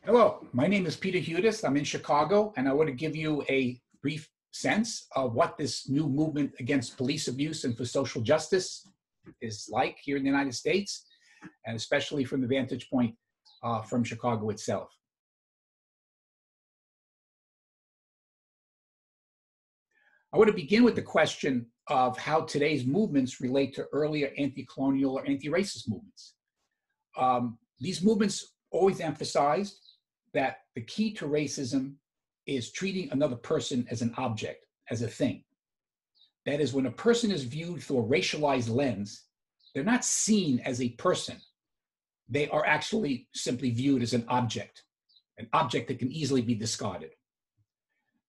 Hello, my name is Peter Hudis. I'm in Chicago, and I want to give you a brief sense of what this new movement against police abuse and for social justice is like here in the United States, and especially from the vantage point from Chicago itself. I want to begin with the question of how today's movements relate to earlier anti-colonial or anti-racist movements. These movements always emphasized that the key to racism is treating another person as an object, as a thing. That is, when a person is viewed through a racialized lens, they're not seen as a person. They are actually simply viewed as an object that can easily be discarded.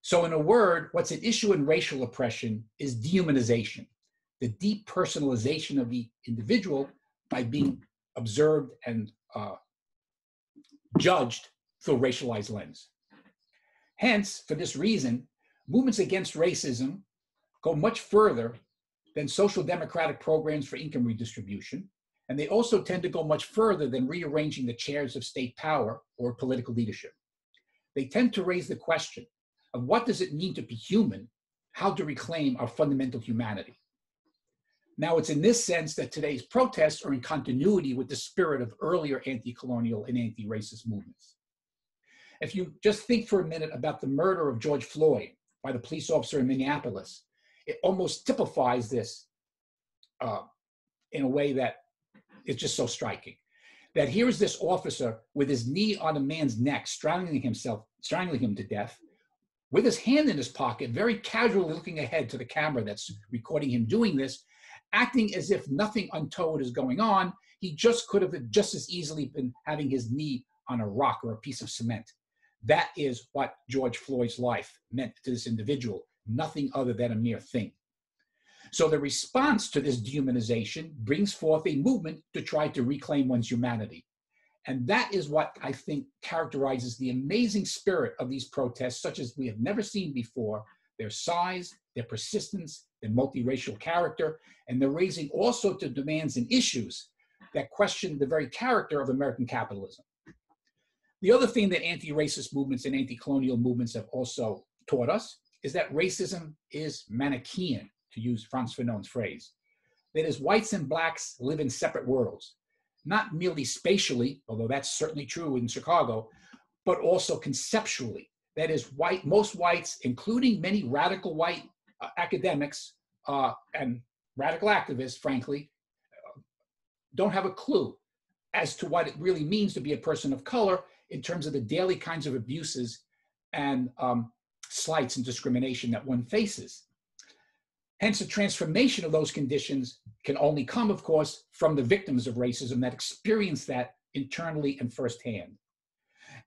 So in a word, what's at issue in racial oppression is dehumanization, the depersonalization of the individual by being observed and judged through a racialized lens. Hence, for this reason, movements against racism go much further than social democratic programs for income redistribution, and they also tend to go much further than rearranging the chairs of state power or political leadership. They tend to raise the question of what does it mean to be human, how to reclaim our fundamental humanity. Now, it's in this sense that today's protests are in continuity with the spirit of earlier anti-colonial and anti-racist movements. If you just think for a minute about the murder of George Floyd by the police officer in Minneapolis, it almost typifies this in a way that is just so striking. That here is this officer with his knee on a man's neck, strangling him to death, with his hand in his pocket, very casually looking ahead to the camera that's recording him doing this, acting as if nothing untoward is going on. He just could have just as easily been having his knee on a rock or a piece of cement. That is what George Floyd's life meant to this individual, nothing other than a mere thing. So the response to this dehumanization brings forth a movement to try to reclaim one's humanity. And that is what I think characterizes the amazing spirit of these protests, such as we have never seen before, their size, their persistence, their multiracial character, and they're raising all sorts of demands and issues that question the very character of American capitalism. The other thing that anti-racist movements and anti-colonial movements have also taught us is that racism is Manichaean, to use Frantz Fanon's phrase. That is, whites and blacks live in separate worlds, not merely spatially, although that's certainly true in Chicago, but also conceptually. That is, most whites, including many radical white academics and radical activists, frankly, don't have a clue as to what it really means to be a person of color in terms of the daily kinds of abuses and slights and discrimination that one faces. Hence, the transformation of those conditions can only come, of course, from the victims of racism that experience that internally and firsthand.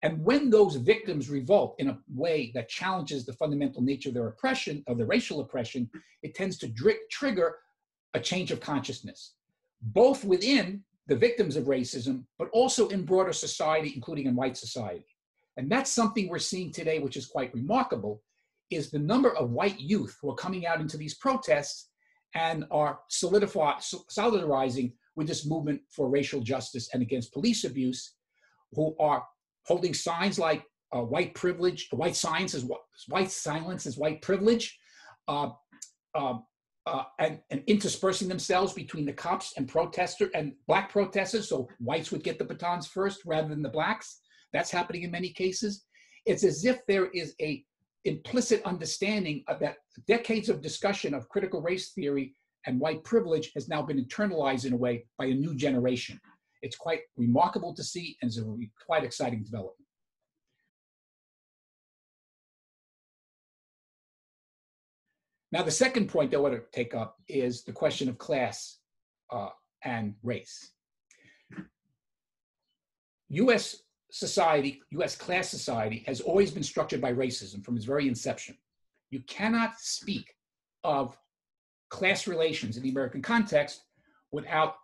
And when those victims revolt in a way that challenges the fundamental nature of their oppression, of the racial oppression, it tends to trigger a change of consciousness, both within the victims of racism, but also in broader society, including in white society. And that's something we're seeing today, which is quite remarkable, is the number of white youth who are coming out into these protests and are solidarizing with this movement for racial justice and against police abuse, who are holding signs like white privilege, white silence is white privilege, and interspersing themselves between the cops and black protesters, so whites would get the batons first rather than the blacks. That's happening in many cases. It's as if there is a implicit understanding of that decades of discussion of critical race theory and white privilege has now been internalized in a way by a new generation. It's quite remarkable to see, and it's a quite exciting development. Now, the second point I want to take up is the question of class and race. US society, US class society, has always been structured by racism from its very inception. You cannot speak of class relations in the American context without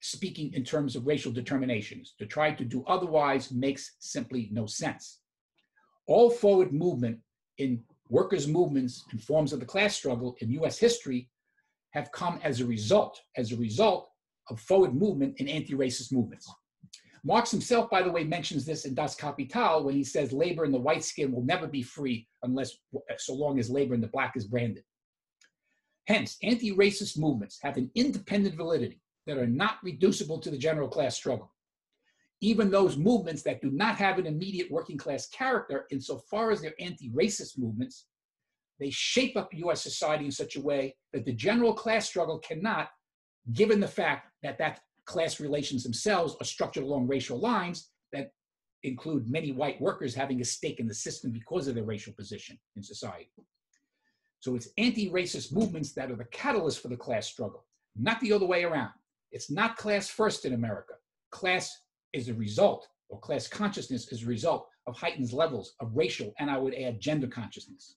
speaking in terms of racial determinations. To try to do otherwise makes simply no sense. All forward movement in workers' movements and forms of the class struggle in US history have come as a result of forward movement in anti-racist movements. Marx himself, by the way, mentions this in Das Kapital when he says labor in the white skin will never be free unless, so long as labor in the black is branded. Hence, anti-racist movements have an independent validity that are not reducible to the general class struggle. Even those movements that do not have an immediate working class character, insofar as they're anti-racist movements, they shape up US society in such a way that the general class struggle cannot, given the fact that class relations themselves are structured along racial lines that include many white workers having a stake in the system because of their racial position in society. So it's anti-racist movements that are the catalyst for the class struggle, not the other way around. It's not class first in America. Class is a result, or class consciousness is a result of heightened levels of racial, and I would add gender consciousness.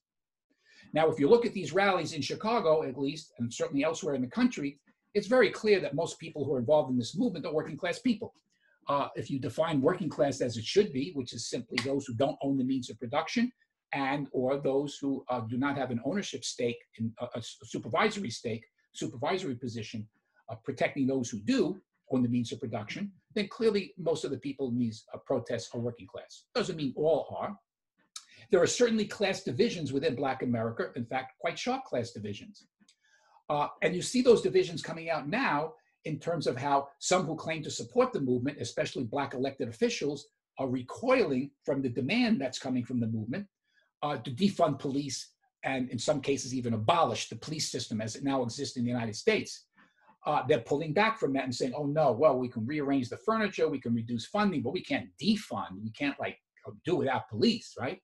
Now, if you look at these rallies in Chicago, at least, and certainly elsewhere in the country, it's very clear that most people who are involved in this movement are working class people. If you define working class as it should be, which is simply those who don't own the means of production and or those who do not have an ownership stake in a supervisory position, protecting those who do own the means of production, then clearly most of the people in these protests are working class. Doesn't mean all are. There are certainly class divisions within Black America, in fact, quite sharp class divisions. And you see those divisions coming out now in terms of how some who claim to support the movement, especially Black elected officials, are recoiling from the demand that's coming from the movement to defund police and in some cases even abolish the police system as it now exists in the United States. They're pulling back from that and saying, oh no, well, we can rearrange the furniture, we can reduce funding, but we can't defund, we can't like do without police, right?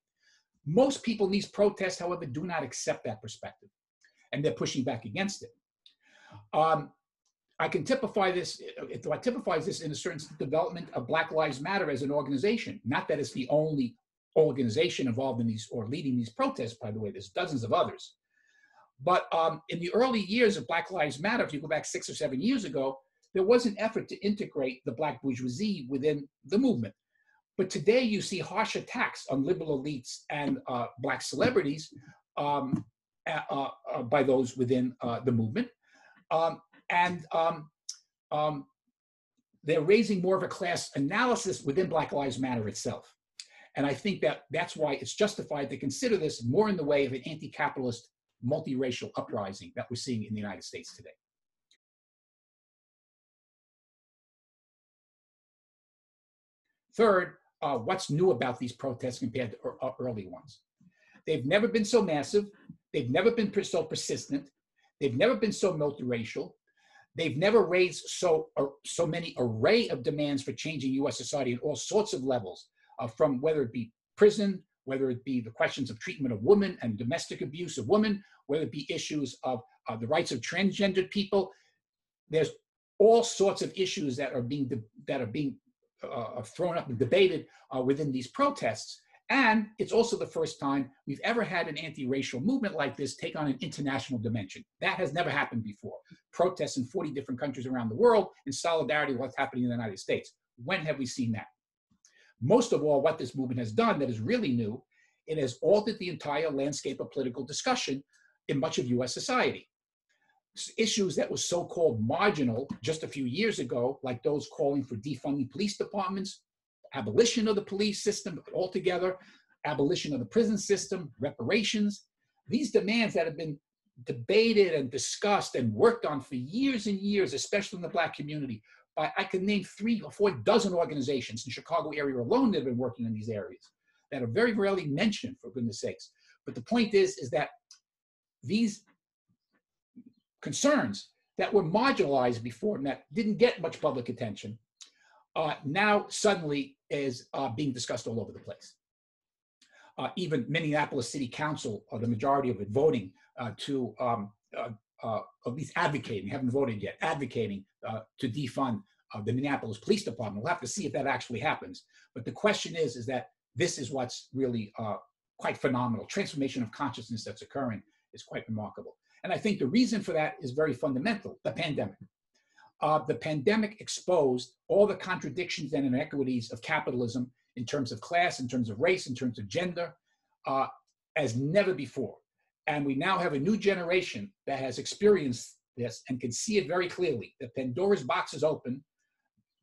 Most people in these protests, however, do not accept that perspective, and they're pushing back against it. I can typify this, it typifies this in a certain development of Black Lives Matter as an organization. Not that it's the only organization involved in these or leading these protests, by the way, there's dozens of others. But in the early years of Black Lives Matter, if you go back 6 or 7 years ago, there was an effort to integrate the Black bourgeoisie within the movement. But today you see harsh attacks on liberal elites and Black celebrities by those within the movement. They're raising more of a class analysis within Black Lives Matter itself. And I think that that's why it's justified to consider this more in the way of an anti-capitalist, multiracial uprising that we're seeing in the United States today. Third, what's new about these protests compared to early ones? They've never been so massive. They've never been so persistent. They've never been so multiracial. They've never raised so many array of demands for changing US society at all sorts of levels, from whether it be prison, whether it be the questions of treatment of women and domestic abuse of women, whether it be issues of the rights of transgendered people. There's all sorts of issues that are being thrown up and debated within these protests. And it's also the first time we've ever had an anti-racial movement like this take on an international dimension. That has never happened before. Protests in 40 different countries around the world in solidarity with what's happening in the United States. When have we seen that? Most of all, what this movement has done that is really new, it has altered the entire landscape of political discussion in much of US society. Issues that were so-called marginal just a few years ago, like those calling for defunding police departments, abolition of the police system altogether, abolition of the prison system, reparations, these demands that have been debated and discussed and worked on for years and years, especially in the Black community. I can name 3 or 4 dozen organizations in the Chicago area alone that have been working in these areas that are very rarely mentioned, for goodness sakes. But the point is that these concerns that were marginalized before and that didn't get much public attention now suddenly is being discussed all over the place. Even Minneapolis City Council, the majority of it voting to at least advocating, haven't voted yet, advocating to defund the Minneapolis Police Department. We'll have to see if that actually happens. But the question is that this is what's really quite phenomenal. Transformation of consciousness that's occurring is quite remarkable. And I think the reason for that is very fundamental, the pandemic. The pandemic exposed all the contradictions and inequities of capitalism in terms of class, in terms of race, in terms of gender, as never before. And we now have a new generation that has experienced this and can see it very clearly. The Pandora's box is open.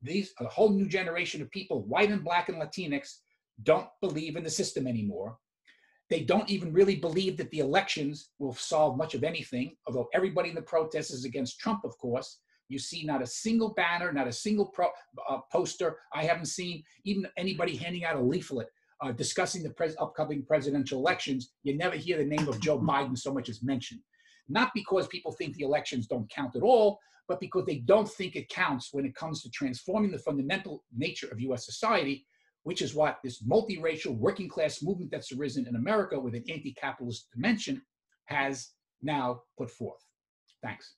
a whole new generation of people, white and black and Latinx, don't believe in the system anymore. They don't even really believe that the elections will solve much of anything, although everybody in the protests is against Trump, of course. You see not a single banner, not a single poster. I haven't seen even anybody handing out a leaflet discussing the upcoming presidential elections. You never hear the name of Joe Biden so much as mentioned. Not because people think the elections don't count at all, but because they don't think it counts when it comes to transforming the fundamental nature of US society, which is what this multiracial working class movement that's arisen in America with an anti-capitalist dimension has now put forth. Thanks.